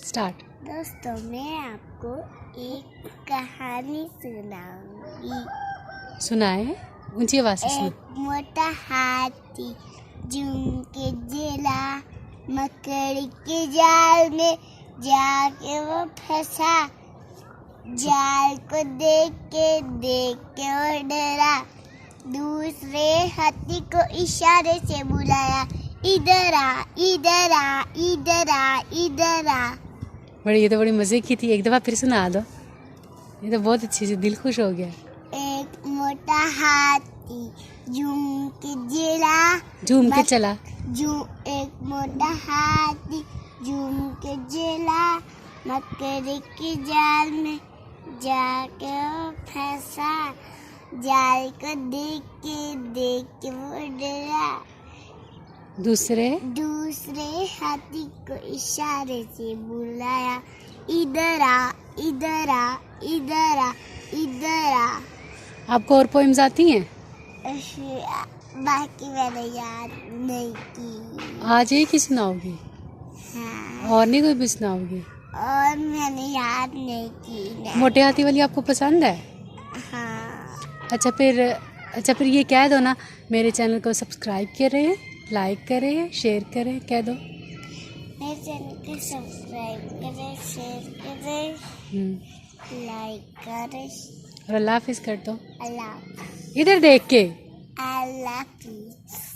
Start. दोस्तों, मैं आपको एक कहानी सुनाऊंगी। सुनाए, ऊंची आवाज से सुनो। एक मोटा हाथी झुमके जिला मकड़ी के जाल में जाके वो फंसा। जाल को देख के वो डरा। दूसरे हाथी को इशारे से बुलाया, इधर आ, इधर आ, इधर आ, इधर आ। बड़ी, ये तो बड़ी मजे की थी। एक दफा फिर सुना दो, ये तो बहुत अच्छी से दिल खुश हो गया। एक मोटा हाथी झूम के चला। एक मोटा हाथी झूम के जिला मकड़ी के जाल में जाके वो फंसा। जाल को देख के वो डरा। दूसरे हाथी को इशारे से बुलाया, इधर आ, इधर आ, इधर आ, इधर आ। आपको और पोएम्स आती हैं? बाकी मैंने याद नहीं की। आज एक ही सुनाओगी? हाँ। और नहीं कोई भी सुनाओगी? और मैंने याद नहीं की। मोटे हाथी वाली आपको पसंद है? हाँ। अच्छा फिर ये कह दो ना, मेरे चैनल को सब्सक्राइब करें, लाइक करें, शेयर करें, कह दो। मेरे चैनल को सब्सक्राइब करें, शेयर करें, लाइक करें और अल्लाह हाफिज कर दो। अल्लाह इधर देख के। अल्लाह हाफिज।